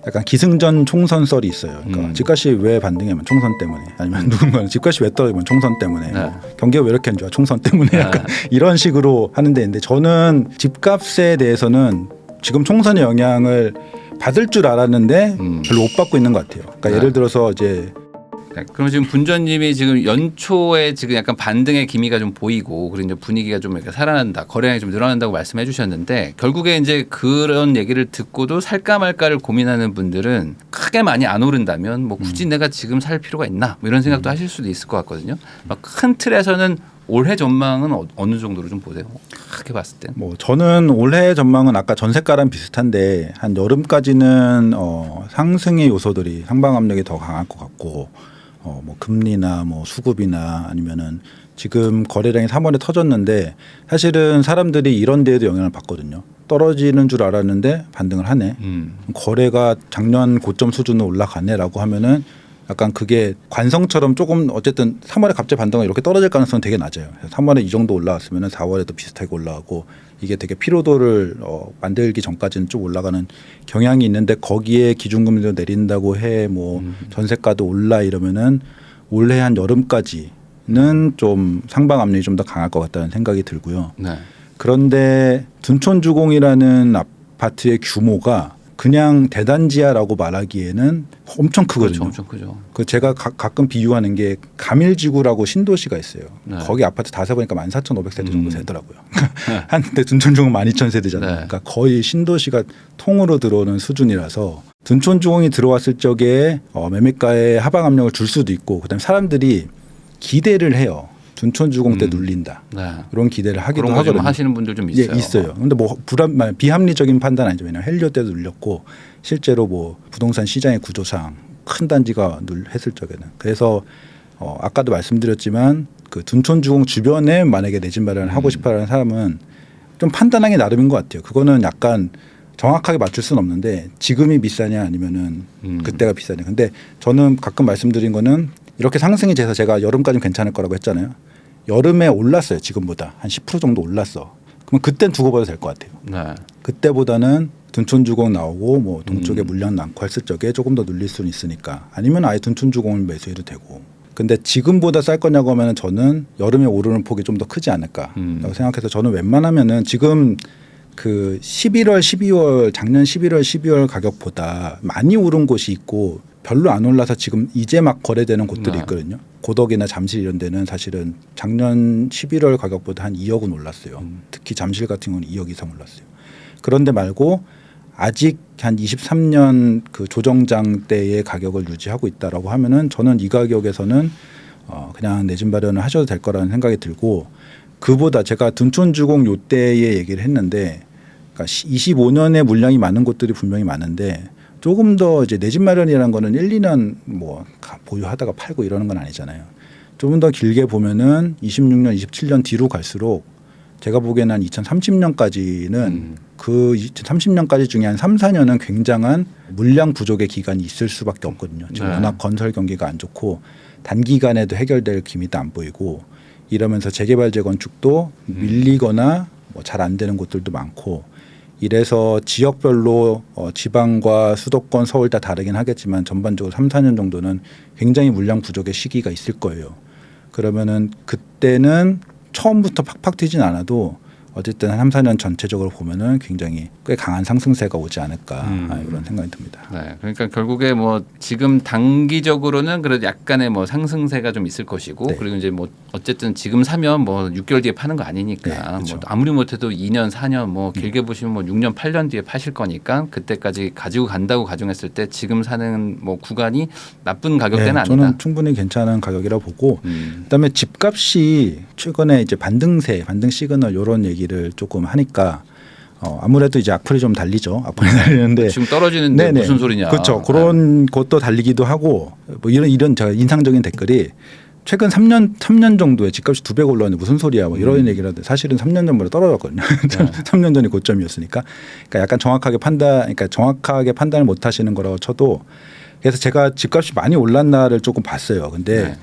약간 기승전 총선 썰이 있어요. 그러니까 집값이 왜 반등하면 총선 때문에, 아니면 누군가는 집값이 왜 떨어지면 총선 때문에, 뭐 경기가 왜 이렇게 안 좋아 총선 때문에, 약간 이런 식으로 하는데, 근데 저는 집값에 대해서는 지금 총선의 영향을 받을 줄 알았는데 별로 못 받고 있는 것 같아요. 그러니까 예를 들어서 이제 그럼 지금 분전님이 지금 연초에 지금 약간 반등의 기미가 좀 보이고, 그리고 이제 분위기가 좀 이렇게 살아난다, 거래량이 좀 늘어난다고 말씀해 주셨는데, 결국에 이제 그런 얘기를 듣고도 살까 말까를 고민하는 분들은 크게 많이 안 오른다면 뭐 굳이 내가 지금 살 필요가 있나, 뭐 이런 생각도 하실 수도 있을 것 같거든요. 큰 틀에서는 올해 전망은 어느 정도로 좀 보세요? 크게 봤을 때. 뭐 저는 올해 전망은 아까 전세가랑 비슷한데, 한 여름까지는 상승의 요소들이, 상방 압력이 더 강할 것 같고, 뭐 금리나 뭐 수급이나 아니면은 지금 거래량이 3월에 터졌는데, 사실은 사람들이 이런 데에도 영향을 받거든요. 떨어지는 줄 알았는데 반등을 하네. 거래가 작년 고점 수준으로 올라가네라고 하면은 약간 그게 관성처럼 조금 어쨌든 3월에 갑자기 반등하고 이렇게 떨어질 가능성은 되게 낮아요. 3월에 이 정도 올라왔으면 4월에도 비슷하게 올라가고, 이게 되게 피로도를 만들기 전까지는 좀 올라가는 경향이 있는데, 거기에 기준금리도 내린다고 해 뭐 전세가도 올라 이러면은 올해 한 여름까지는 좀 상방 압력이 좀 더 강할 것 같다는 생각이 들고요. 네. 그런데 둔촌주공이라는 아파트의 규모가 그냥 대단지하라고 말하기에는 엄청 크거든요. 그렇죠, 엄청 크죠. 그 제가 가끔 비유하는 게 가밀지구라고 신도시가 있어요. 네. 거기 아파트 다 세보니까 14,500세대 정도 되더라고요. 한때 둔촌주공 12,000세대잖아요. 네. 그러니까 거의 신도시가 통으로 들어오는 수준이라서, 둔촌주공이 들어왔을 적에 매매가에 하방 압력을 줄 수도 있고, 그다음에 사람들이 기대를 해요. 둔촌주공 때 눌린다. 네. 이런 기대를 하기도 그런 거 좀 하거든요. 하시는 분들 좀 있어요. 예, 있어요. 근데 뭐 비합리적인 판단 아니죠. 왜냐하면 헬리오 때도 눌렸고, 실제로 뭐 부동산 시장의 구조상 큰 단지가 했을 적에는. 그래서 아까도 말씀드렸지만, 그 둔촌주공 주변에 만약에 내 집 마련을 하고 싶어하는 사람은 좀 판단하기 나름인 것 같아요. 그거는 약간 정확하게 맞출 수는 없는데, 지금이 비싸냐 아니면은 그때가 비싸냐. 근데 저는 가끔 말씀드린 거는, 이렇게 상승이 돼서 제가 여름까지는 괜찮을 거라고 했잖아요. 여름에 올랐어요. 지금보다 한 10% 정도 올랐어. 그러면 그땐 두고 봐도 될 것 같아요. 네. 그때보다는 둔촌주공 나오고 뭐 동쪽에 물량 많고 했을 적에 조금 더 눌릴 수는 있으니까, 아니면 아예 둔촌주공을 매수해도 되고. 근데 지금보다 쌀 거냐고 하면 저는 여름에 오르는 폭이 좀 더 크지 않을까라고 생각해서, 저는 웬만하면은 지금 그 11월, 12월, 작년 11월, 12월 가격보다 많이 오른 곳이 있고, 별로 안 올라서 지금 이제 막 거래되는 곳들이 있거든요. 고덕이나 잠실 이런 데는 사실은 작년 11월 가격보다 한 2억은 올랐어요. 특히 잠실 같은 경우는 2억 이상 올랐어요. 그런데 말고 아직 한 23년 그 조정장 때의 가격을 유지하고 있다라고 하면은, 저는 이 가격에서는 그냥 내 집 마련을 하셔도 될 거라는 생각이 들고, 그보다 제가 둔촌주공 요때의 얘기를 했는데, 그러니까 25년에 물량이 많은 곳들이 분명히 많은데, 조금 더 이제 내 집 마련이라는 거는 1, 2년 뭐 보유하다가 팔고 이러는 건 아니잖아요. 조금 더 길게 보면은 26년, 27년 뒤로 갈수록 제가 보기에는 한 2030년까지는 그 2030년까지 중에 한 3, 4년은 굉장한 물량 부족의 기간이 있을 수밖에 없거든요. 지금 워낙 건설 경기가 안 좋고 단기간에도 해결될 기미도 안 보이고, 이러면서 재개발 재건축도 밀리거나 뭐 잘 안 되는 곳들도 많고, 이래서 지역별로 지방과 수도권, 서울 다 다르긴 하겠지만 전반적으로 3, 4년 정도는 굉장히 물량 부족의 시기가 있을 거예요. 그러면은 그때는 처음부터 팍팍 튀진 않아도 어쨌든 한 3, 4년 전체적으로 보면은 굉장히 꽤 강한 상승세가 오지 않을까, 이런 생각이 듭니다. 네, 그러니까 결국에 뭐 지금 단기적으로는 그래도 약간의 뭐 상승세가 좀 있을 것이고, 네. 그리고 이제 뭐 어쨌든 지금 사면 뭐 6개월 뒤에 파는 거 아니니까, 네, 그렇죠. 뭐 아무리 못해도 2년, 4년, 뭐 길게 보시면 뭐 6년, 8년 뒤에 파실 거니까, 그때까지 가지고 간다고 가정했을 때 지금 사는 뭐 구간이 나쁜 가격대는 네, 아니다. 저는 충분히 괜찮은 가격이라고 보고, 그다음에 집값이 최근에 이제 반등 시그널 이런 얘기를 조금 하니까, 아무래도 이제 악플이 좀 달리죠. 악플이 달리는데 지금 떨어지는데 네네. 무슨 소리냐. 그렇죠. 그런 것도 달리기도 하고, 뭐 이런 제가 인상적인 댓글이, 최근 3년 정도에 집값이 2배 올랐는데 무슨 소리야, 뭐 이런 얘기를 하는데, 사실은 3년 전보다 떨어졌거든요. 3년 전이 고점이었으니까. 그러니까 약간 정확하게 판단을 못 하시는 거라고 쳐도, 그래서 제가 집값이 많이 올랐나를 조금 봤어요. 근데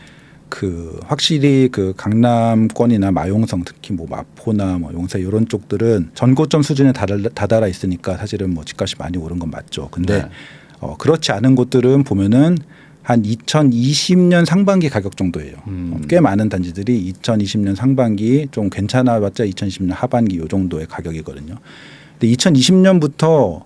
그 확실히 그 강남권이나 마용성, 특히 뭐 마포나 뭐 용산 이런 쪽들은 전고점 수준에 다다라 있으니까 사실은 뭐 집값이 많이 오른 건 맞죠. 근데 그렇지 않은 곳들은 보면은 한 2020년 상반기 가격 정도예요. 꽤 많은 단지들이 2020년 상반기 좀 괜찮아봤자 2020년 하반기 요 정도의 가격이거든요. 근데 2020년부터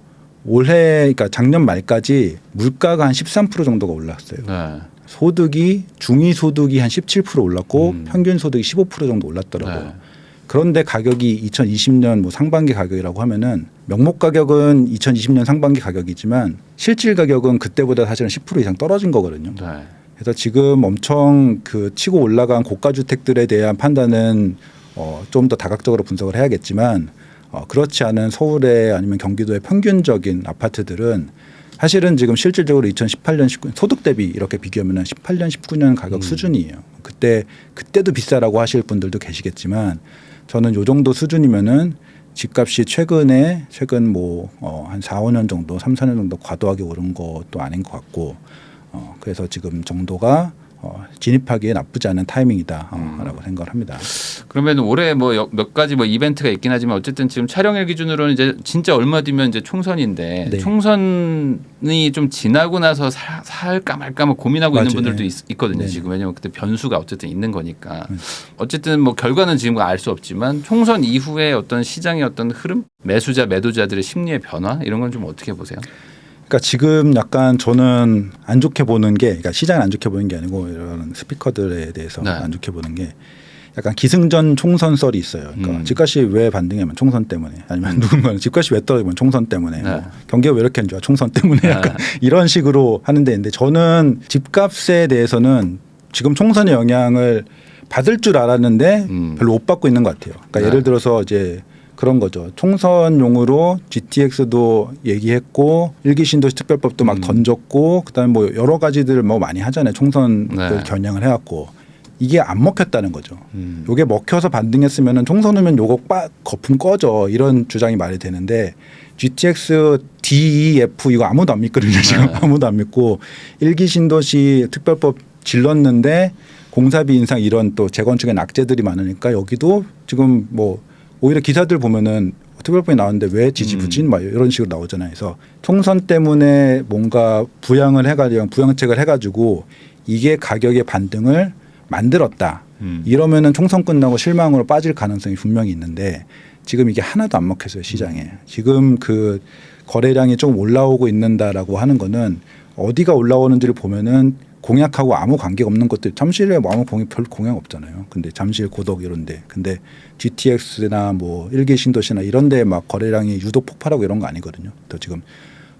올해 그러니까 작년 말까지 물가가 한 13% 정도가 올랐어요. 네. 소득이 중위 소득이 한 17% 올랐고 평균 소득이 15% 정도 올랐더라고요. 네. 그런데 가격이 2020년 뭐 상반기 가격이라고 하면은 명목 가격은 2020년 상반기 가격이지만 실질 가격은 그때보다 사실은 10% 이상 떨어진 거거든요. 네. 그래서 지금 엄청 그 치고 올라간 고가 주택들에 대한 판단은 좀 더 다각적으로 분석을 해야겠지만 그렇지 않은 서울의 아니면 경기도의 평균적인 아파트들은 사실은 지금 실질적으로 2018년 19년 소득 대비 이렇게 비교하면 18년 19년 가격 수준이에요. 그때도 비싸라고 하실 분들도 계시겠지만 저는 요 정도 수준이면은 집값이 최근 뭐 한 4, 5년 정도 3, 4년 정도 과도하게 오른 것도 아닌 것 같고 그래서 지금 정도가 진입하기에 나쁘지 않은 타이밍이다라고 생각을 합니다. 그러면 올해 뭐 몇 가지 뭐 이벤트가 있긴 하지만 어쨌든 지금 촬영일 기준으로는 이제 진짜 얼마 뒤면 이제 총선인데 네. 총선이 좀 지나고 나서 살까 말까 뭐 고민하고 맞아요. 있는 분들도 있거든요. 네. 지금 왜냐하면 그때 변수가 어쨌든 있는 거니까. 어쨌든 뭐 결과는 지금 알 수 없지만 총선 이후에 어떤 시장의 어떤 흐름, 매수자 매도자들의 심리의 변화 이런 건 좀 어떻게 보세요? 그러니까 지금 약간 저는 안 좋게 보는 게, 그러니까 시장을 안 좋게 보는 게 아니고 이런 스피커들에 대해서 네. 안 좋게 보는 게 약간 기승전 총선 썰이 있어요. 그러니까 집값이 왜 반등하면 총선 때문에, 아니면 누군가는 집값이 왜 떨어지면 총선 때문에, 네. 뭐 경기가 왜 이렇게 안 좋아 총선 때문에 약간 이런 식으로 하는 데인데 저는 집값에 대해서는 지금 총선의 영향을 받을 줄 알았는데 별로 못 받고 있는 것 같아요. 그러니까 네. 예를 들어서 이제 그런 거죠. 총선용으로 GTX도 얘기했고 일기 신도시 특별법도 막 던졌고 그다음에 뭐 여러 가지들 뭐 많이 하잖아요. 총선을 네. 겨냥을 해갖고 이게 안 먹혔다는 거죠. 요게 먹혀서 반등했으면은 총선 오면 요거 거품 꺼져 이런 주장이 말이 되는데 GTX DEF 이거 아무도 안 믿거든요. 지금 아무도 안 믿고 일기 신도시 특별법 질렀는데 공사비 인상 이런 또 재건축의 낙제들이 많으니까 여기도 지금 뭐 오히려 기사들 보면은 특별법이 나왔는데 왜 지지부진 막 이런 식으로 나오잖아요. 그래서 총선 때문에 뭔가 부양책을 해가지고 이게 가격의 반등을 만들었다. 이러면은 총선 끝나고 실망으로 빠질 가능성이 분명히 있는데 지금 이게 하나도 안 먹혔어요 시장에. 지금 그 거래량이 좀 올라오고 있는다라고 하는 거는 어디가 올라오는지를 보면은 공약하고 아무 관계가 없는 것들 잠실에 뭐 아무 별 공약 없잖아요. 근데 잠실 고덕 이런데 근데 GTX나 뭐 일기 신도시나 이런데 막 거래량이 유독 폭발하고 이런 거 아니거든요. 또 지금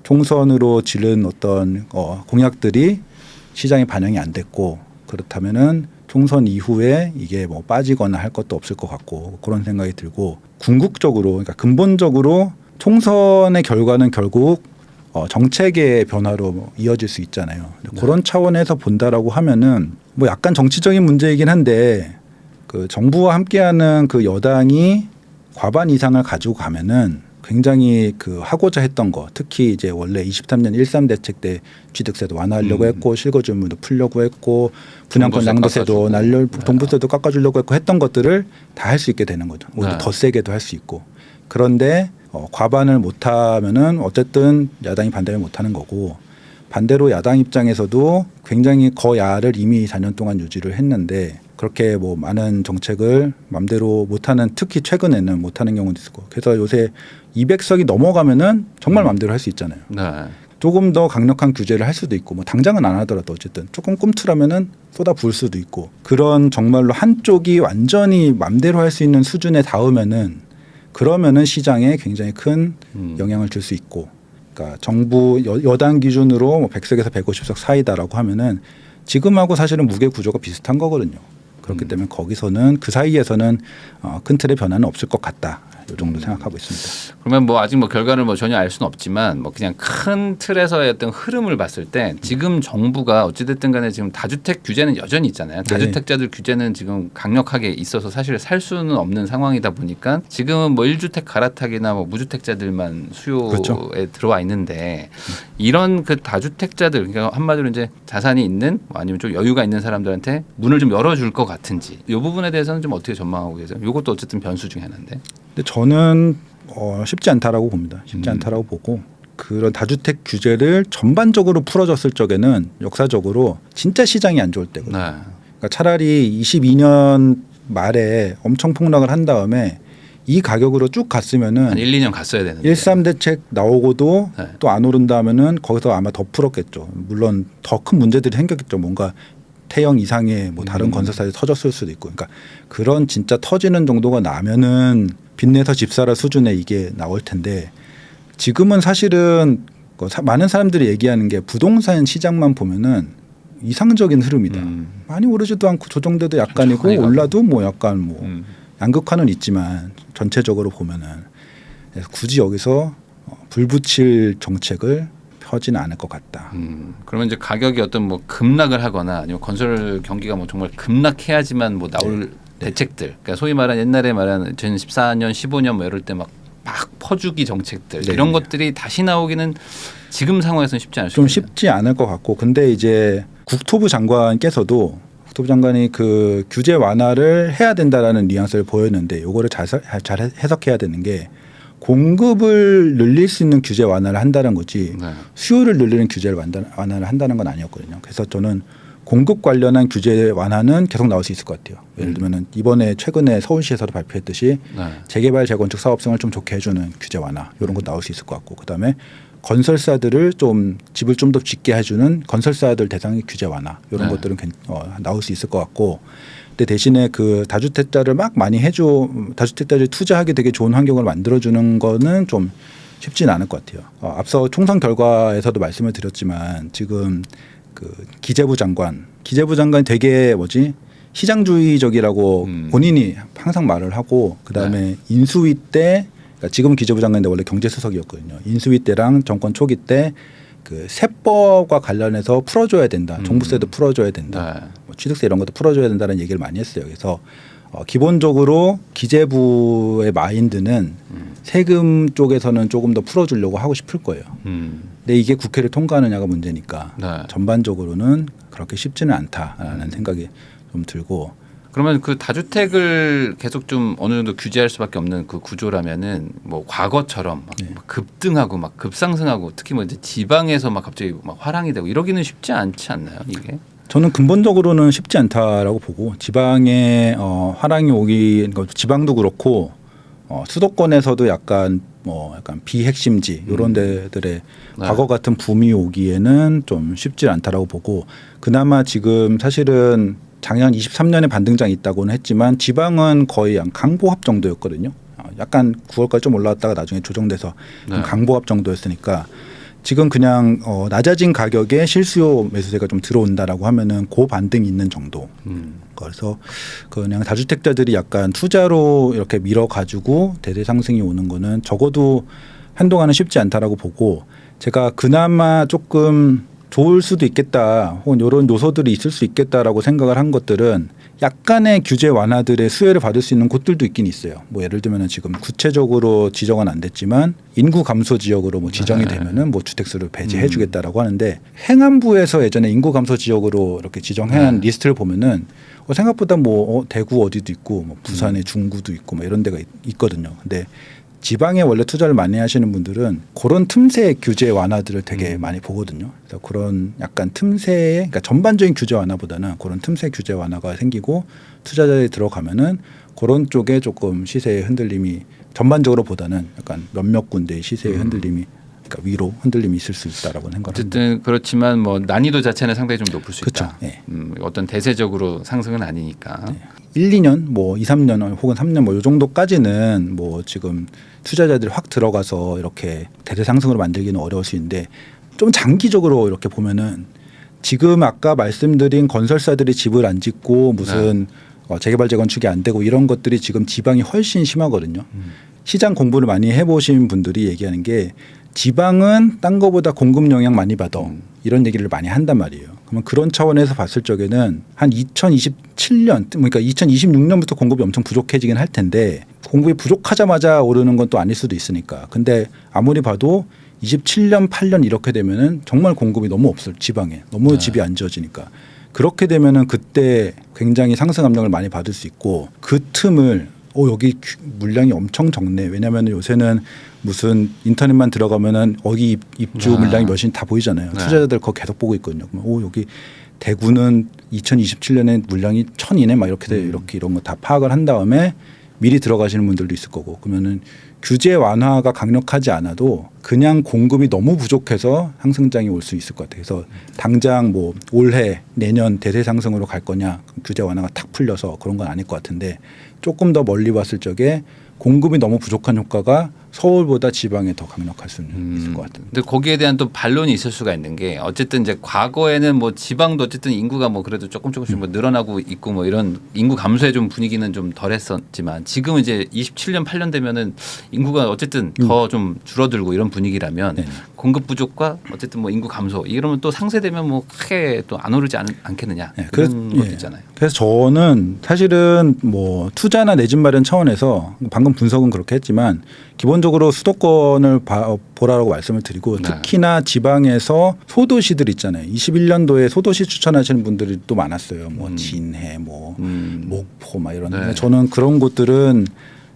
총선으로 지른 어떤 공약들이 시장에 반영이 안 됐고 그렇다면은 총선 이후에 이게 뭐 빠지거나 할 것도 없을 것 같고 그런 생각이 들고 궁극적으로 그러니까 근본적으로 총선의 결과는 결국 정책의 변화로 이어질 수 있잖아요. 그런 차원에서 본다라고 하면은 뭐 약간 정치적인 문제이긴 한데 그 정부와 함께하는 그 여당이 과반 이상을 가지고 가면은 굉장히 그 하고자 했던 거 특히 이제 원래 23년 13 대책 때 취득세도 완화하려고 했고 실거주의무도 풀려고 했고 분양권 양도세도 동부세도 깎아주려고 했고 했던 것들을 다 할 수 있게 되는 거죠. 오히려 더 세게도 할 수 있고 그런데 과반을 못하면은 어쨌든 야당이 반대를 못하는 거고 반대로 야당 입장에서도 굉장히 거야를 이미 4년 동안 유지를 했는데 그렇게 뭐 많은 정책을 맘대로 못하는 특히 최근에는 못하는 경우도 있고 그래서 요새 200석이 넘어가면은 정말 맘대로 할 수 있잖아요. 네. 조금 더 강력한 규제를 할 수도 있고 뭐 당장은 안 하더라도 어쨌든 조금 꿈틀하면은 쏟아 부을 수도 있고 그런 정말로 한쪽이 완전히 맘대로 할 수 있는 수준에 닿으면은 그러면은 시장에 굉장히 큰 영향을 줄 수 있고 그러니까 정부 여당 기준으로 뭐 100석에서 150석 사이다라고 하면은 지금하고 사실은 무게 구조가 비슷한 거거든요. 그렇기 때문에 거기서는 그 사이에서는 큰 틀의 변화는 없을 것 같다. 이 정도 생각하고 있습니다. 그러면 뭐 아직 뭐 결과를 뭐 전혀 알 수는 없지만 뭐 그냥 큰 틀에서의 어떤 흐름을 봤을 때 지금 정부가 어찌됐든 간에 지금 다주택 규제는 여전히 있잖아요. 다주택자들 규제는 지금 강력하게 있어서 사실 살 수는 없는 상황이다 보니까 지금은 뭐 1주택 갈아타기나 뭐 무주택자들만 수요에 그렇죠. 들어와 있는데 이런 그 다주택자들 그러니까 한마디로 이제 자산이 있는 뭐 아니면 좀 여유가 있는 사람들한테 문을 좀 열어줄 것 같은지 이 부분에 대해서는 좀 어떻게 전망하고 계세요? 이것도 어쨌든 변수 중에 하나인데. 근데 저는 쉽지 않다라고 봅니다. 쉽지 않다라고 보고 그런 다주택 규제를 전반적으로 풀어줬을 적에는 역사적으로 진짜 시장이 안 좋을 때거든요. 네. 그러니까 차라리 22년 말에 엄청 폭락을 한 다음에 이 가격으로 쭉 갔으면은 한 1, 2년 갔어야 되는데. 1.3 대책 나오고도 네. 또 안 오른다 하면은 거기서 아마 더 풀었겠죠. 물론 더 큰 문제들이 생겼겠죠. 뭔가 태형 이상의 뭐 다른 건설사에 터졌을 수도 있고. 그러니까 그런 진짜 터지는 정도가 나면은 빚내서 집 사라 수준에 이게 나올 텐데 지금은 사실은 많은 사람들이 얘기하는 게 부동산 시장만 보면은 이상적인 흐름이다. 많이 오르지도 않고 조정돼도 약간이고 많이 가고. 올라도 뭐 약간 뭐 양극화는 있지만 전체적으로 보면은 그래서 굳이 여기서 불 붙일 정책을 펴지는 않을 것 같다. 그러면 이제 가격이 어떤 뭐 급락을 하거나 아니면 건설 경기가 뭐 정말 급락해야지만 뭐 나올 대책들. 그러니까 소위 말하는 옛날에 말하는 2014년, 15년 뭐 이럴 때 막 퍼주기 정책들 네. 이런 것들이 다시 나오기는 지금 상황에서는 쉽지 않을 수 좀 있겠네요. 쉽지 않을 것 같고 근데 이제 국토부 장관께서도 국토부 장관이 그 규제 완화를 해야 된다라는 뉘앙스를 보였는데 요거를 잘 해석해야 되는 게 공급을 늘릴 수 있는 규제 완화를 한다는 거지 네. 수요를 늘리는 규제를 완화를 한다는 건 아니었거든요. 그래서 저는 공급 관련한 규제 완화는 계속 나올 수 있을 것 같아요. 예를 들면 이번에 최근에 서울시에서도 발표했듯이 네. 재개발 재건축 사업성을 좀 좋게 해주는 규제 완화 이런 거 나올 수 있을 것 같고 그다음에 건설사들을 좀 집을 좀 더 짓게 해주는 건설사들 대상의 규제 완화 이런 네. 것들은 나올 수 있을 것 같고 근데 대신에 그 다주택자를 막 많이 다주택자를 투자하기 되게 좋은 환경을 만들어주는 거는 좀 쉽지는 않을 것 같아요. 앞서 총선 결과에서도 말씀을 드렸지만 지금 그 기재부 장관이 되게 시장주의적이라고 본인이 항상 말을 하고 그다음에 인수위 때 그러니까 지금 기재부 장관인데 원래 경제수석이었거든요. 인수위 때랑 정권 초기 때 그 세법과 관련해서 풀어줘야 된다. 종부세도 풀어줘야 된다. 네. 뭐 취득세 이런 것도 풀어줘야 된다는 얘기를 많이 했어요. 그래서 기본적으로 기재부의 마인드는 세금 쪽에서는 조금 더 풀어주려고 하고 싶을 거예요. 근데 이게 국회를 통과하느냐가 문제니까 네. 전반적으로는 그렇게 쉽지는 않다라는 생각이 좀 들고 그러면 그 다주택을 계속 좀 어느 정도 규제할 수밖에 없는 그 구조라면은 뭐 과거처럼 막 급등하고 막 급상승하고 특히 뭐 이제 지방에서 막 갑자기 막 화랑이 되고 이러기는 쉽지 않지 않나요 이게? 저는 근본적으로는 쉽지 않다라고 보고 지방에 화랑이 오기 지방도 그렇고 수도권에서도 약간 비핵심지 이런 데들의 과거 같은 붐이 오기에는 좀 쉽지 않다라고 보고 그나마 지금 사실은 작년 23년에 반등장이 있다고는 했지만 지방은 거의 강보합 정도였거든요. 약간 9월까지 좀 올라왔다가 나중에 조정돼서 강보합 정도였으니까 지금 그냥 낮아진 가격에 실수요 매수세가 좀 들어온다라고 하면은 고반등이 있는 정도. 그래서 그냥 다주택자들이 약간 투자로 이렇게 밀어가지고 대대 상승이 오는 거는 적어도 한동안은 쉽지 않다라고 보고 제가 그나마 조금 좋을 수도 있겠다 혹은 이런 요소들이 있을 수 있겠다라고 생각을 한 것들은 약간의 규제 완화들의 수혜를 받을 수 있는 곳들도 있긴 있어요. 뭐 예를 들면 지금 구체적으로 지정은 안 됐지만 인구 감소 지역으로 뭐 지정이 되면은 뭐 주택수를 배제해 주겠다라고 하는데 행안부에서 예전에 인구 감소 지역으로 이렇게 지정한 리스트를 보면은 생각보다 뭐 대구 어디도 있고 뭐 부산에 중구도 있고 뭐 이런 데가 있거든요. 근데 지방에 원래 투자를 많이 하시는 분들은 그런 틈새 규제 완화들을 되게 많이 보거든요. 그래서 그런 약간 틈새에 그러니까 전반적인 규제 완화보다는 그런 틈새 규제 완화가 생기고 투자자들이 들어가면은 그런 쪽에 조금 시세의 흔들림이 전반적으로 보다는 약간 몇몇 군데의 시세의 흔들림이 그러니까 위로 흔들림이 있을 수 있다라고 생각합니다. 어쨌든 그렇지만 뭐 난이도 자체는 상당히 좀 높을 수 그렇죠. 있다. 네. 어떤 대세적으로 상승은 아니니까. 1, 2년 뭐 2, 3년 혹은 3년 뭐 이 정도까지는 뭐 지금 투자자들이 확 들어가서 이렇게 대대 상승으로 만들기는 어려울 수 있는데 좀 장기적으로 이렇게 보면은 지금 아까 말씀드린 건설사들이 집을 안 짓고 무슨 재개발 재건축이 안 되고 이런 것들이 지금 지방이 훨씬 심하거든요. 시장 공부를 많이 해보신 분들이 얘기하는 게 지방은 딴 거보다 공급 영향 많이 받아 이런 얘기를 많이 한단 말이에요. 그러면 그런 차원에서 봤을 적에는 한 2027년 그러니까 2026년부터 공급이 엄청 부족해지긴 할 텐데 공급이 부족하자마자 오르는 건 또 아닐 수도 있으니까. 근데 아무리 봐도 27년 8년 이렇게 되면은 정말 공급이 너무 없을 지방에 너무 집이 안 지어지니까 그렇게 되면은 그때 굉장히 상승 압력을 많이 받을 수 있고 그 틈을 여기 물량이 엄청 적네. 왜냐하면 요새는 무슨 인터넷만 들어가면은 여기 입주 물량이 몇이 다 보이잖아요. 투자자들 그거 계속 보고 있거든요. 그러면 여기 대구는 2027년에 물량이 1000이네 막 이렇게 이런 거 다 파악을 한 다음에 미리 들어가시는 분들도 있을 거고, 그러면은 규제 완화가 강력하지 않아도 그냥 공급이 너무 부족해서 상승장이 올 수 있을 것 같아요. 그래서 당장 뭐 올해 내년 대세 상승으로 갈 거냐, 규제 완화가 탁 풀려서 그런 건 아닐 것 같은데, 조금 더 멀리 봤을 적에 공급이 너무 부족한 효과가 서울보다 지방에 더 강력할 수는 있을 것 같아요. 근데 거기에 대한 또 반론이 있을 수가 있는 게, 어쨌든 이제 과거에는 뭐 지방도 어쨌든 인구가 뭐 그래도 조금씩 뭐 늘어나고 있고 뭐 이런 인구 감소의 좀 분위기는 좀 덜했었지만, 지금은 이제 27년 8년 되면은 인구가 어쨌든 더 좀 줄어들고 이런 분위기라면 공급 부족과 어쨌든 뭐 인구 감소 이러면 또 상쇄되면 뭐 크게 또 안 오르지 않겠느냐, 그런 것도 있잖아요. 그래서 저는 사실은 뭐 투자나 내 집 마련 차원에서 방금 분석은 그렇게 했지만 기본적으로 수도권을 보라고 말씀을 드리고, 특히나 지방에서 소도시들 있잖아요. 21년도에 소도시 추천하시는 분들이 또 많았어요. 뭐 진해, 뭐 목포 막 이런. 저는 그런 곳들은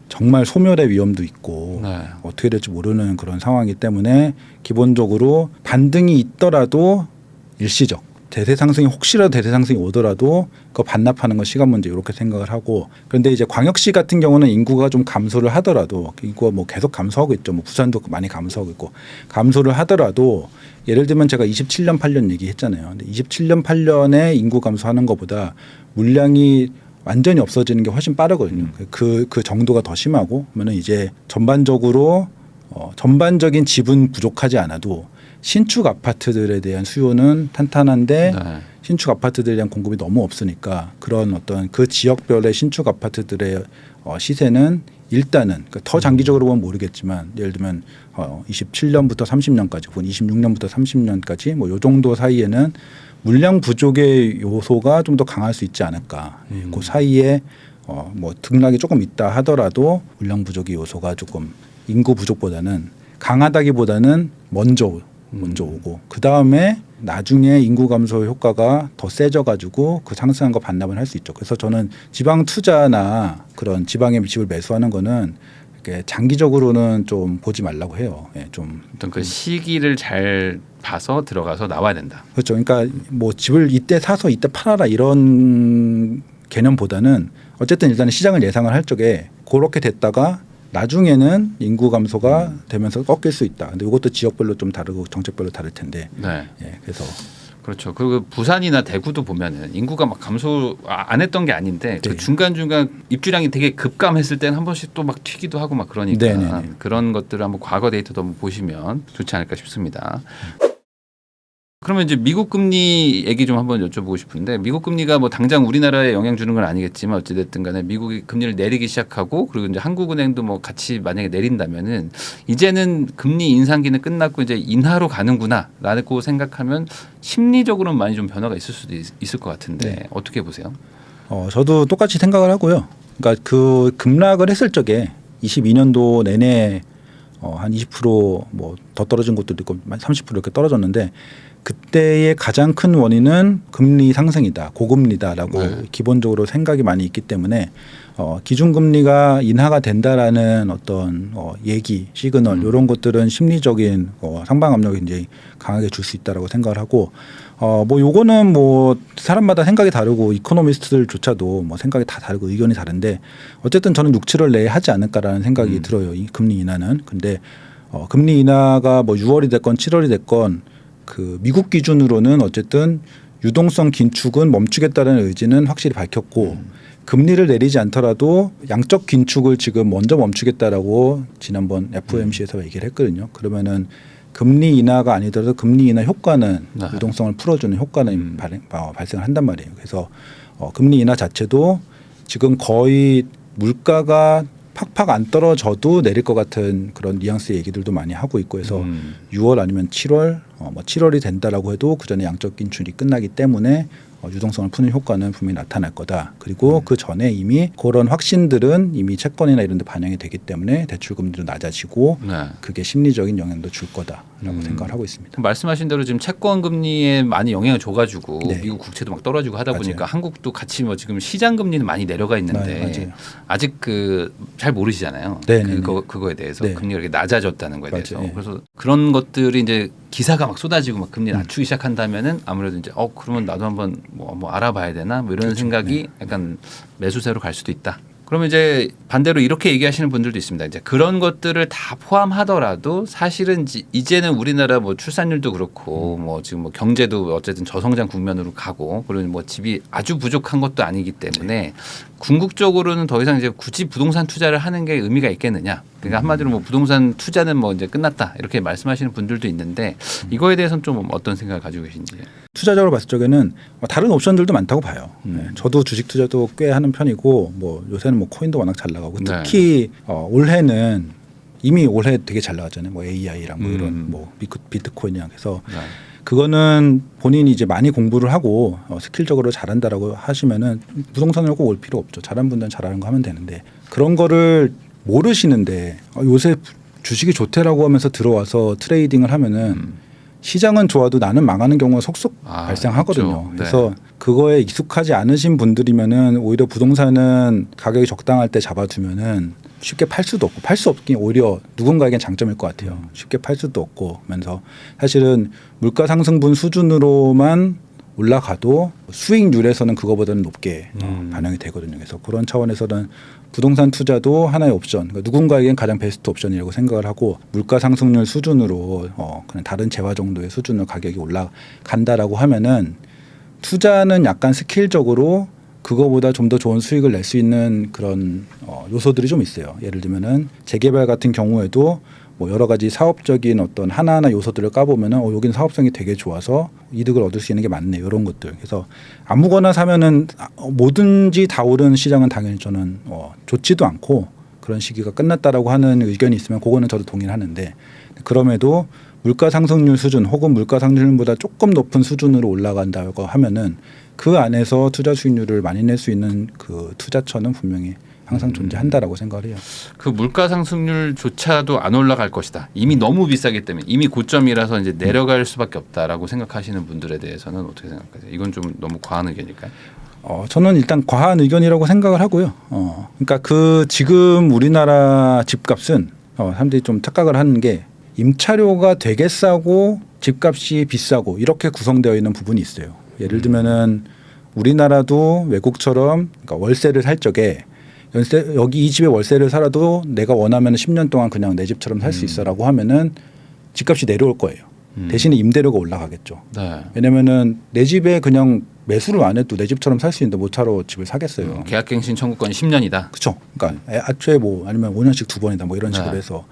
정말 소멸의 위험도 있고 어떻게 될지 모르는 그런 상황이기 때문에 기본적으로 반등이 있더라도 일시적, 대세 상승이 혹시라도 대세 상승이 오더라도 그거 반납하는 건 시간 문제 이렇게 생각을 하고, 그런데 이제 광역시 같은 경우는 인구가 좀 감소를 하더라도, 인구가 뭐 계속 감소하고 있죠. 뭐 부산도 많이 감소하고 있고, 감소를 하더라도 예를 들면 제가 27년 8년 얘기했잖아요. 근데 27년 8년에 인구 감소하는 것보다 물량이 완전히 없어지는 게 훨씬 빠르거든요. 그 정도가 더 심하고, 그러면 이제 전반적인 집은 부족하지 않아도 신축 아파트들에 대한 수요는 탄탄한데 신축 아파트들에 대한 공급이 너무 없으니까 그런 어떤 그 지역별의 신축 아파트들의 시세는 일단은 더 장기적으로 보면 모르겠지만, 예를 들면 27년부터 30년까지 혹은 26년부터 30년까지 뭐 요 정도 사이에는 물량 부족의 요소가 좀 더 강할 수 있지 않을까. 그 사이에 뭐 등락이 조금 있다 하더라도 물량 부족의 요소가 조금 인구 부족보다는 강하다기보다는 먼저 오고, 그 다음에 나중에 인구 감소 효과가 더 세져가지고 그 상승한 거 반납을 할 수 있죠. 그래서 저는 지방 투자나 그런 지방에 집을 매수하는 거는 이렇게 장기적으로는 좀 보지 말라고 해요. 좀 어떤 그 시기를 잘 봐서 들어가서 나와야 된다. 그렇죠. 그러니까 뭐 집을 이때 사서 이때 팔아라 이런 개념보다는 어쨌든 일단은 시장을 예상을 할 적에 그렇게 됐다가 나중에는 인구 감소가 되면서 꺾일 수 있다. 근데 이것도 지역별로 좀 다르고 정책별로 다를 텐데. 그래서 그렇죠. 그리고 부산이나 대구도 보면은 인구가 막 감소 안 했던 게 아닌데 그 중간중간 입주량이 되게 급감했을 때는 한 번씩 또 막 튀기도 하고 막 그러니까 그런 것들을 한번 과거 데이터도 한번 보시면 좋지 않을까 싶습니다. 그러면 이제 미국 금리 얘기 좀 한번 여쭤보고 싶은데, 미국 금리가 뭐 당장 우리나라에 영향 주는 건 아니겠지만 어찌됐든 간에 미국이 금리를 내리기 시작하고, 그리고 이제 한국은행도 뭐 같이 만약에 내린다면은 이제는 금리 인상기는 끝났고 이제 인하로 가는구나라고 생각하면 심리적으로는 많이 좀 변화가 있을 수도 있을 것 같은데 어떻게 보세요? 저도 똑같이 생각을 하고요. 그러니까 그 급락을 했을 적에 22년도 내내 한 20% 뭐 더 떨어진 것도 있고 30% 이렇게 떨어졌는데, 그때의 가장 큰 원인은 금리 상승이다, 고금리다라고 기본적으로 생각이 많이 있기 때문에 기준금리가 인하가 된다라는 어떤 얘기, 시그널 이런 것들은 심리적인 상방 압력이 이제 강하게 줄 수 있다라고 생각을 하고, 뭐 요거는 뭐 사람마다 생각이 다르고 이코노미스트들조차도 뭐 생각이 다 다르고 의견이 다른데, 어쨌든 저는 6, 7월 내에 하지 않을까라는 생각이 들어요. 이 금리 인하는. 근데 금리 인하가 뭐 6월이 됐건 7월이 됐건 그 미국 기준으로는 어쨌든 유동성 긴축은 멈추겠다는 의지는 확실히 밝혔고, 금리를 내리지 않더라도 양적 긴축을 지금 먼저 멈추겠다라고 지난번 FOMC에서 얘기를 했거든요. 그러면은 금리 인하가 아니더라도 금리 인하 효과는 유동성을 풀어주는 효과는 발생을 한단 말이에요. 그래서 금리 인하 자체도 지금 거의 물가가 팍팍 안 떨어져도 내릴 것 같은 그런 뉘앙스의 얘기들도 많이 하고 있고 해서 6월 아니면 7월 뭐 7월이 된다라고 해도 그 전에 양적 긴축이 끝나기 때문에 유동성을 푸는 효과는 분명히 나타날 거다. 그리고 그 전에 이미 그런 확신들은 이미 채권이나 이런 데 반영이 되기 때문에 대출 금리도 낮아지고 네. 그게 심리적인 영향도 줄 거다라고 생각을 하고 있습니다. 말씀하신 대로 지금 채권 금리에 많이 영향을 줘가지고 네. 미국 국채도 막 떨어지고 하다 맞아요. 보니까 한국도 같이 뭐 지금 시장 금리는 많이 내려가 있는데 네, 맞아요. 아직 그 잘 모르시잖아요. 네, 네, 그거에 대해서 네. 금리가 이렇게 낮아졌다는 거에 맞아요. 대해서 네. 그래서 그런 것들이 이제 기사가 막 쏟아지고 막 금리 음. 낮추기 시작한다면은 아무래도 이제 그러면 나도 한번 뭐 알아봐야 되나 뭐 이런 그렇죠. 생각이 약간 매수세로 갈 수도 있다. 그러면 이제 반대로 이렇게 얘기하시는 분들도 있습니다. 이제 그런 것들을 다 포함하더라도 사실은 이제는 우리나라 뭐 출산율도 그렇고 뭐 지금 뭐 경제도 어쨌든 저성장 국면으로 가고 그리고 뭐 집이 아주 부족한 것도 아니기 때문에 궁극적으로는 더 이상 이제 굳이 부동산 투자를 하는 게 의미가 있겠느냐. 그러니까 한마디로 뭐 부동산 투자는 뭐 이제 끝났다 이렇게 말씀하시는 분들도 있는데 이거에 대해서는 좀 어떤 생각을 가지고 계신지. 투자적으로 봤을 적에는 다른 옵션들도 많다고 봐요. 네. 저도 주식 투자도 꽤 하는 편이고 뭐 요새는 뭐 코인도 워낙 잘 나가고 특히 올해는 이미 올해 되게 잘 나갔잖아요. 뭐 AI랑 뭐 이런 뭐 비트코인이랑 해서 네. 그거는 본인이 이제 많이 공부를 하고 스킬적으로 잘한다라고 하시면은 부동산을 꼭 올 필요 없죠. 잘하는 분들은 잘하는 거 하면 되는데 그런 거를 모르시는데 요새 주식이 좋대라고 하면서 들어와서 트레이딩을 하면은 시장은 좋아도 나는 망하는 경우가 속속 발생하거든요. 그렇죠. 네. 그래서 그거에 익숙하지 않으신 분들이면은 오히려 부동산은 가격이 적당할 때 잡아두면은 쉽게 팔 수도 없고 팔 수 없긴 오히려 누군가에겐 장점일 것 같아요. 쉽게 팔 수도 없고 면서 사실은 물가 상승분 수준으로만 올라가도 수익률에서는 그거보다는 높게 반영이 되거든요. 그래서 그런 차원에서는 부동산 투자도 하나의 옵션, 그러니까 누군가에겐 가장 베스트 옵션이라고 생각을 하고 물가 상승률 수준으로 그냥 다른 재화 정도의 수준으로 가격이 올라간다라고 하면은 투자는 약간 스킬적으로 그거보다 좀 더 좋은 수익을 낼 수 있는 그런 요소들이 좀 있어요. 예를 들면은 재개발 같은 경우에도 뭐 여러 가지 사업적인 어떤 하나하나 요소들을 까보면은 여기는 사업성이 되게 좋아서 이득을 얻을 수 있는 게 많네 이런 것들. 그래서 아무거나 사면은 뭐든지 다 오르는 시장은 당연히 저는 좋지도 않고 그런 시기가 끝났다라고 하는 의견이 있으면 그거는 저도 동의를 하는데 그럼에도 물가 상승률 수준 혹은 물가 상승률보다 조금 높은 수준으로 올라간다고 하면은 그 안에서 투자 수익률을 많이 낼 수 있는 그 투자처는 분명히 항상 존재한다라고 생각을 해요. 그 물가 상승률조차도 안 올라갈 것이다. 이미 너무 비싸기 때문에 이미 고점이라서 이제 내려갈 수밖에 없다라고 생각하시는 분들에 대해서는 어떻게 생각하세요? 이건 좀 너무 과한 의견일까요? 저는 일단 과한 의견이라고 생각을 하고요. 그러니까 그 지금 우리나라 집값은 사람들이 좀 착각을 하는 게 임차료가 되게 싸고 집값이 비싸고 이렇게 구성되어 있는 부분이 있어요. 예를 들면은 우리나라도 외국처럼 그러니까 월세를 살 적에 여기 이 집에 월세를 살아도 내가 원하면 10년 동안 그냥 내 집처럼 살 수 있어라고 하면은 집값이 내려올 거예요. 대신에 임대료가 올라가겠죠. 네. 왜냐면은 내 집에 그냥 매수를 안 해도 내 집처럼 살 수 있는데 못 차로 집을 사겠어요. 계약갱신 청구권이 10년이다. 그렇죠. 그러니까 애초에 뭐 아니면 5년씩 2번이다 뭐 이런 식으로 네. 해서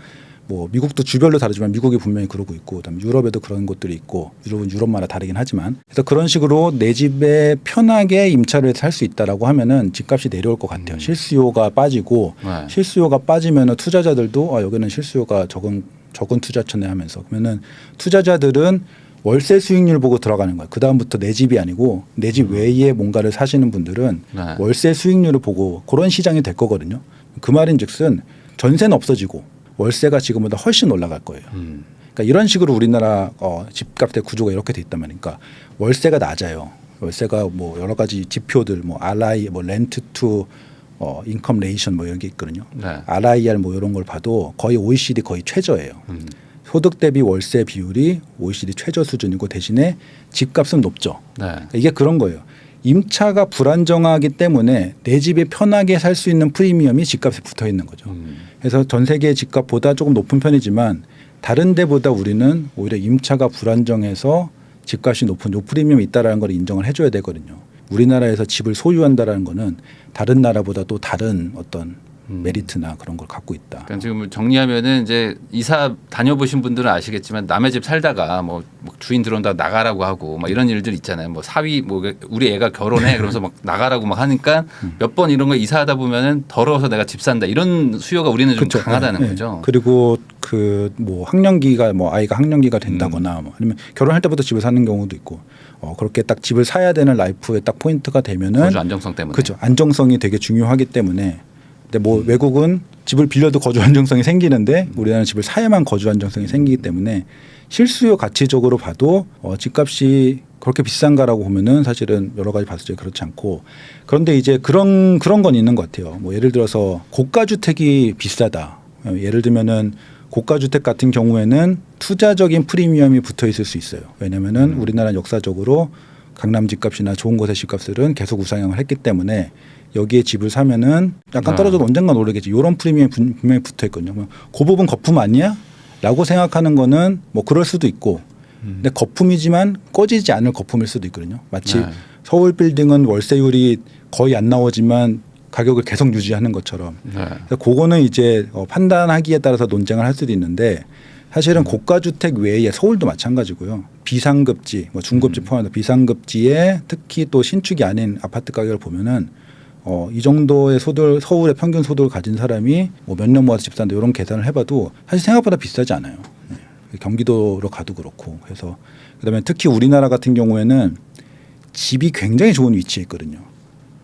뭐 미국도 주별로 다르지만 미국이 분명히 그러고 있고 그다음에 유럽에도 그런 곳들이 있고 유럽은 유럽마다 다르긴 하지만 그래서 그런 식으로 내 집에 편하게 임차를 살 수 있다라고 하면은 집값이 내려올 것 같아요. 실수요가 빠지고 네. 실수요가 빠지면은 투자자들도 여기는 실수요가 적은 투자처네 하면서 그러면은 투자자들은 월세 수익률 보고 들어가는 거예요. 그 다음부터 내 집이 아니고 내 집 외에 뭔가를 사시는 분들은 네. 월세 수익률을 보고 그런 시장이 될 거거든요. 그 말인즉슨 전세는 없어지고 월세가 지금보다 훨씬 올라갈 거예요. 그러니까 이런 식으로 우리나라 집값의 구조가 이렇게 돼 있단 말이니까 월세가 낮아요. 월세가 뭐 여러 가지 지표들 뭐 RI 뭐 렌트 투 인컴 레이션 뭐 이런 게 있거든요. 네. RIR 뭐 이런 걸 봐도 거의 OECD 거의 최저예요. 소득 대비 월세 비율이 OECD 최저 수준이고 대신에 집값은 높죠. 네. 그러니까 이게 그런 거예요. 임차가 불안정하기 때문에 내 집에 편하게 살 수 있는 프리미엄이 집값에 붙어 있는 거죠. 그래서 전 세계 집값보다 조금 높은 편이지만 다른 데보다 우리는 오히려 임차가 불안정해서 집값이 높은 요 프리미엄이 있다라는 걸 인정을 해줘야 되거든요. 우리나라에서 집을 소유한다라는 거는 다른 나라보다 또 다른 어떤 메리트나 그런 걸 갖고 있다. 그러니까 지금 정리하면은 이제 이사 다녀보신 분들은 아시겠지만 남의 집 살다가 뭐 주인 들어온다 나가라고 하고 막 이런 일들 있잖아요. 뭐 사위 뭐 우리 애가 결혼해 그러면서 막 나가라고 막 하니까 몇 번 이런 거 이사하다 보면은 더러워서 내가 집 산다 이런 수요가 우리는 좀 그렇죠. 강하다는 네, 거죠. 네. 그리고 그 뭐 학령기가 뭐 아이가 학령기가 된다거나 뭐 아니면 결혼할 때부터 집을 사는 경우도 있고 그렇게 딱 집을 사야 되는 라이프의 딱 포인트가 되면은 거주 안정성 때문에. 그렇죠. 안정성이 되게 중요하기 때문에. 근데 뭐 외국은 집을 빌려도 거주 안정성이 생기는데 우리나라는 집을 사야만 거주 안정성이 생기기 때문에 실수요 가치적으로 봐도 집값이 그렇게 비싼가라고 보면은 사실은 여러 가지 봤을 때 그렇지 않고 그런데 이제 그런 건 있는 것 같아요. 뭐 예를 들어서 고가 주택이 비싸다. 예를 들면은 고가 주택 같은 경우에는 투자적인 프리미엄이 붙어 있을 수 있어요. 왜냐면은 우리나라 역사적으로 강남 집값이나 좋은 곳의 집값들은 계속 우상향을 했기 때문에 여기에 집을 사면은 약간 떨어져도 언젠간 오르겠지. 이런 프리미엄이 분명히 붙어 있거든요. 그 부분 거품 아니야? 라고 생각하는 거는 뭐 그럴 수도 있고 근데 거품이지만 꺼지지 않을 거품일 수도 있거든요. 마치 네. 서울 빌딩은 월세율이 거의 안 나오지만 가격을 계속 유지하는 것처럼 네. 그래서 그거는 이제 판단하기에 따라서 논쟁을 할 수도 있는데 사실은 고가주택 외에 서울도 마찬가지고요. 비상급지, 뭐 중급지 포함해서 비상급지에 특히 또 신축이 아닌 아파트 가격을 보면은 이 정도의 서울의 평균 소득을 가진 사람이 뭐 몇 년 모아서 집 산다 이런 계산을 해봐도 사실 생각보다 비싸지 않아요. 네. 경기도로 가도 그렇고 그래서 그다음에 특히 우리나라 같은 경우에는 집이 굉장히 좋은 위치에 있거든요.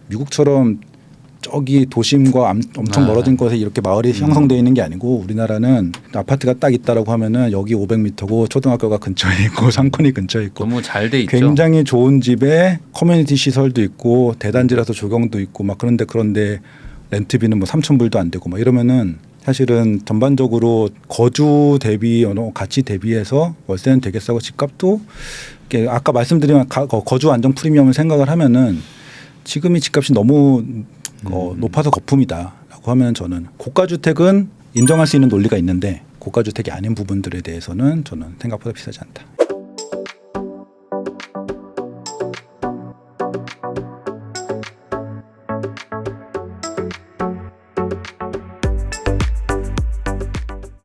미국처럼 저기 도심과 엄청 멀어진 곳에 이렇게 마을이 형성되어 있는 게 아니고 우리나라는 아파트가 딱 있다라고 하면은 여기 500m고 초등학교가 근처에 있고 상권이 근처에 있고 너무 잘 돼 있죠. 굉장히 좋은 집에 커뮤니티 시설도 있고 대단지라서 조경도 있고 막 그런데 렌트비는 뭐 3,000불도 안 되고 막 이러면은 사실은 전반적으로 거주 대비 가치 대비해서 월세는 되게 싸고 집값도 아까 말씀드린 거주 안정 프리미엄을 생각을 하면은 지금이 집값이 너무 높아서 거품이다라고 하면 저는 고가주택은 인정할 수 있는 논리가 있는데 고가주택이 아닌 부분들에 대해서는 저는 생각보다 비싸지 않다.